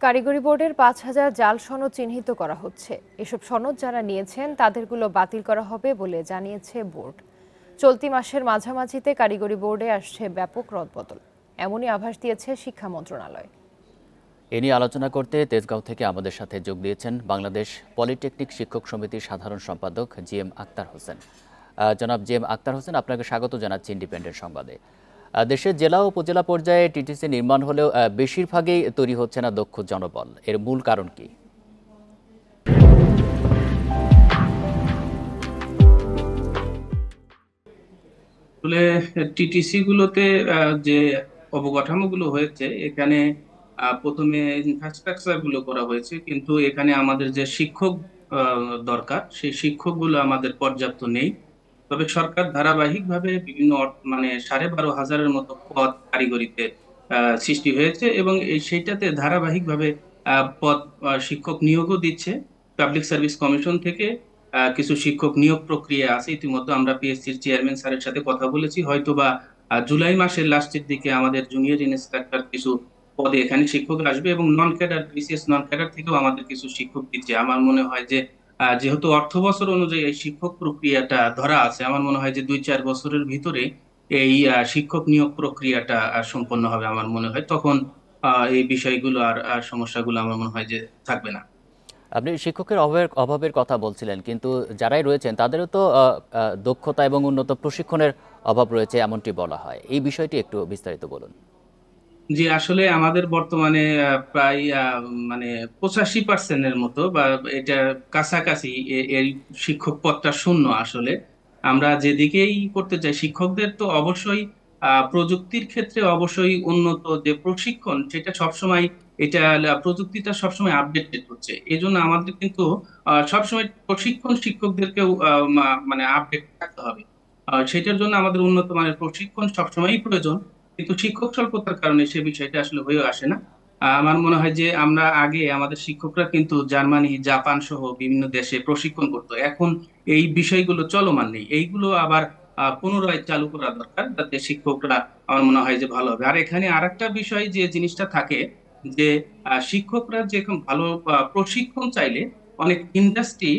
কারিগরি বোর্ডের 5,000 জাল সনদ চিহ্নিত করা হচ্ছে। এসব সনদ যারা নিয়েছেন তাদেরগুলো বাতিল করা হবে বলে জানিয়েছে বোর্ড। চলতি মাসের মাঝামাঝিতে কারিগরি বোর্ডে আসছে ব্যাপক রদবদল, এমনই আভাস দিয়েছে শিক্ষা মন্ত্রণালয়। এ নিয়ে আলোচনা করতে তেজগাঁও থেকে আমাদের সাথে যোগ দিয়েছেন বাংলাদেশ পলিটেকনিক শিক্ষক সমিতির সাধারণ সম্পাদক জিএম আক্তার হোসেন। জনাব জিএম আক্তার হোসেন, আপনাকে স্বাগত জানাচ্ছি ইন্ডিপেন্ডেন্ট সংবাদে। দেশের জেলা ও উপজেলা পর্যায়ে টিটিসি নির্মাণ হলেও বেশিরভাগই তৈরি হচ্ছে না দক্ষ জনবল। এর মূল কারণ কি? আসলে টিটিসি গুলোতে যে অবকাঠামোগুলো হয়েছে, এখানে প্রথমে ইনফ্রাস্ট্রাকচার গুলো করা হয়েছে, কিন্তু এখানে আমাদের যে শিক্ষক দরকার, সেই শিক্ষকগুলো আমাদের পর্যাপ্ত নেই। তবে সরকার ধারাবাহিকভাবে বিভিন্ন মানে 12,500-এর মতো পদ কারিগরিতে সৃষ্টি হয়েছে, এবং সেইটাতে ধারাবাহিকভাবে পদ শিক্ষক নিয়োগও দিচ্ছে। পাবলিক সার্ভিস কমিশন থেকে কিছু শিক্ষক নিয়োগ প্রক্রিয়া আছে। ইতিমধ্যে আমরা পিএসসির চেয়ারম্যান স্যারের সাথে কথা বলেছি, হয়তোবা জুলাই মাসের লাস্টের দিকে আমাদের জুনিয়র ইন্সট্রাক্টর কিছু পদে এখানে শিক্ষক আসবে, এবং non cadre, BCS non cadre থেকেও আমাদের কিছু শিক্ষক দিচ্ছে। আমার মনে হয় যে যেহেতু অর্থ বছর অনুযায়ী এই শিক্ষক প্রক্রিয়াটা ধরা আছে, আমার মনে হয় যে 2-4 বছরের ভিতরে এই শিক্ষক নিয়োগ প্রক্রিয়াটা সম্পন্ন হবে। আমার মনে হয় তখন এই বিষয়গুলো আর সমস্যাগুলো আমার মনে হয় যে থাকবে না। আপনি শিক্ষকের অভাবের কথা বলছিলেন, কিন্তু যারাই রয়েছেন তাদেরও তো দক্ষতা এবং উন্নত প্রশিক্ষণের অভাব রয়েছে এমনটি বলা হয়। এই বিষয়টি একটু বিস্তারিত বলুন। জি, আসলে আমাদের বর্তমানে প্রায় মানে 85%-এর মতো, বা এটা কাছাকাছি এই শিক্ষক পদটা শূন্য। আসলে আমরা যেদিকেই করতে চাই, শিক্ষকদের তো অবশ্যই প্রযুক্তির ক্ষেত্রে অবশ্যই উন্নত যে প্রশিক্ষণ, সেটা সবসময় এটা প্রযুক্তিটা সবসময় আপডেটেড হচ্ছে। এই জন্য আমাদের কিন্তু সবসময় প্রশিক্ষণ শিক্ষকদেরকেও মানে আপডেট থাকতে হবে। সেটার জন্য আমাদের উন্নত মানের প্রশিক্ষণ সবসময়ই প্রয়োজন, কিন্তু শিক্ষক স্বল্পতার কারণে সে বিষয়টা আসলে হয়ে আসে না। আমার মনে হয় যে আমরা আগে আমাদের শিক্ষকরা কিন্তু জার্মানি, জাপান সহ বিভিন্ন দেশে প্রশিক্ষণ করতো। এখন এই বিষয়গুলো চলমান নেই, এইগুলো আবার পুনরায় চালু করা দরকার, যাতে শিক্ষকরা, আমার মনে হয় যে ভালো হবে। আর এখানে আরেকটা বিষয় যে জিনিসটা থাকে, যে শিক্ষকরা যে ভালো প্রশিক্ষণ চাইলে অনেক ইন্ডাস্ট্রি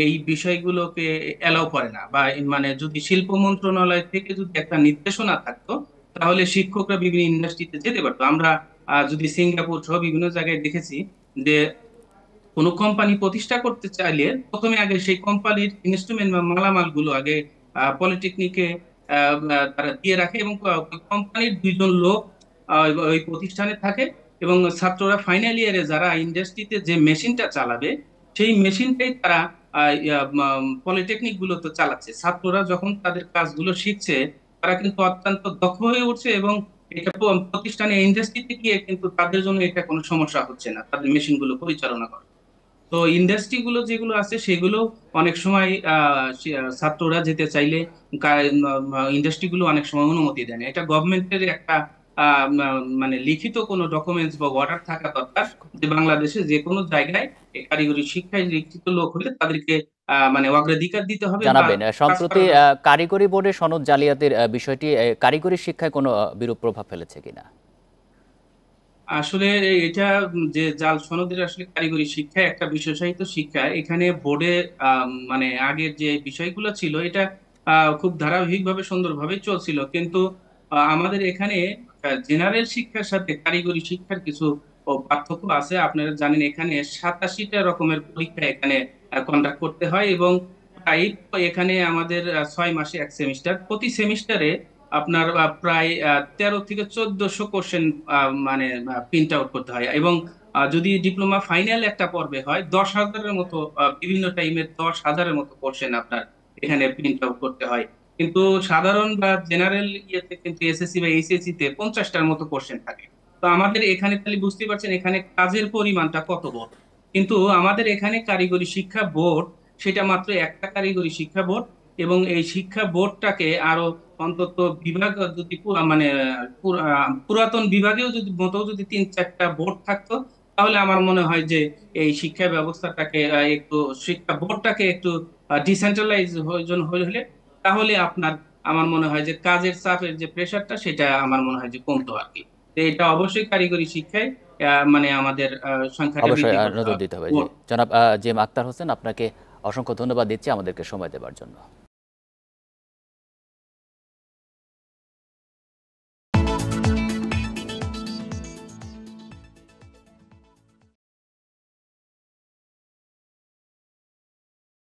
এই বিষয়গুলোকে এলাও করে না, বা মানে যদি শিল্প মন্ত্রণালয় থেকে যদি একটা নির্দেশনা থাকতো, তাহলে শিক্ষকরা বিভিন্ন ইন্ডাস্ট্রিতে যেতে পারতো। আমরা যদি সিঙ্গাপুর সহ বিভিন্ন জায়গায় দেখেছি যে কোনো কোম্পানি প্রতিষ্ঠা করতে চাইলে প্রথমে আগে সেই কোম্পানির ইনস্ট্রুমেন্ট বা মালামাল গুলো আগে পলিটেকনিকে তারা দিয়ে রাখে, এবং কোম্পানির 2জন লোক ওই প্রতিষ্ঠানে থাকে, এবং ছাত্ররা ফাইনাল ইয়ারে যারা ইন্ডাস্ট্রিতে যে মেশিনটা চালাবে, সেই মেশিনটাই তারা পলিটেকনিক গুলোতে চালাচ্ছে। ছাত্ররা যখন তাদের কাজগুলো শিখছে, তারা কিন্তু অত্যন্ত দক্ষ হয়ে উঠছে, এবং এটা প্রতিষ্ঠানে ইন্ডাস্ট্রিতে গিয়ে কিন্তু তাদের জন্য এটা কোনো সমস্যা হচ্ছে না তাদের মেশিন গুলো পরিচালনা করা। তো ইন্ডাস্ট্রি গুলো যেগুলো আছে, সেগুলো অনেক সময় ছাত্ররা যেতে চাইলে ইন্ডাস্ট্রি গুলো অনেক সময় অনুমতি দেয় না। এটা গভর্নমেন্টের একটা মানে লিখিত কোনো ডকুমেন্টস বা অর্ডার থাকা দরকার, যে বাংলাদেশে যে কোনো জায়গায় এই কারিগরি শিক্ষায় শিক্ষিত লোক হলে তাদেরকে মানে অগ্রাধিকার দিতে হবে বা জানাবেন, কাজ সম্প্রতি করার জন্য। কারিগরি বোর্ডে সনদ জালিয়াতির বিষয়টি কারিগরি শিক্ষায় কোনো বিরূপ প্রভাব ফেলেছে কিনা? আসলে এটা যে জাল সনদের আসলে কারিগরি শিক্ষা একটা বিশেষায়িত শিক্ষা। এখানে বোর্ডে মানে আগের যে বিষয়গুলো ছিল, এটা খুব ধারাবাহিকভাবে সুন্দরভাবে চলছিল, কিন্তু আমাদের এখানে জেনারেল শিক্ষার সাথে কারিগরি শিক্ষার কিছু পার্থক্য আছে। আপনারা জানেন এখানে 87টা রকমের পরীক্ষা এখানে কন্ডাক্ট করতে হয়, এবং প্রায় এখানে আমাদের 6 মাসে এক সেমিস্টার, প্রতি সেমিস্টারে আপনার প্রায় 1300 থেকে 1400 কোশ্চেন মানে প্রিন্ট আউট করতে হয়, এবং যদি ডিপ্লোমা ফাইনাল একটা পর্বে হয়, 10,000-এর মতো বিভিন্ন টাইমের 10,000-এর মতো কোশ্চেন আপনার এখানে প্রিন্ট আউট করতে হয়। কিন্তু সাধারণ বা জেনারেল ইয়েতে কিন্তু এসএসসি বা এইচএসসি তে 50টার মতো কোশ্চেন থাকে। তো আমাদের এখানে তাহলে বুঝতে পারছেন এখানে কাজের পরিমাণটা কত বড়। কিন্তু আমাদের এখানে কারিগরি শিক্ষা বোর্ড, সেটা মাত্র একটা কারিগরি শিক্ষা বোর্ড, এবং এই শিক্ষা বোর্ডটাকে আরো অন্তত বিভাগ যদি মানে পুরাতন বিভাগেও যদি মতো যদি 3-4টা বোর্ড থাকতো, তাহলে আমার মনে হয় যে এই শিক্ষা ব্যবস্থাটাকে একটু, শিক্ষা বোর্ডটাকে একটু ডিসেন্ট্রালাইজ হলে, তাহলে আপনার, আমার মনে হয় যে কাজের চাপের যে প্রেশারটা, সেটা আমার মনে হয় যে কমতো আর কি। তো এটা অবশ্যই কারিগরি শিক্ষায় মানে আমাদের সংখ্যাটা অবশ্যই বৃদ্ধি করতে নজর হবে। দিতে হবে। জি, জনাব জি এম আক্তার হোসেন, আপনাকে অসংখ্য ধন্যবাদ দিচ্ছি আমাদেরকে সময় দেওয়ার জন্য।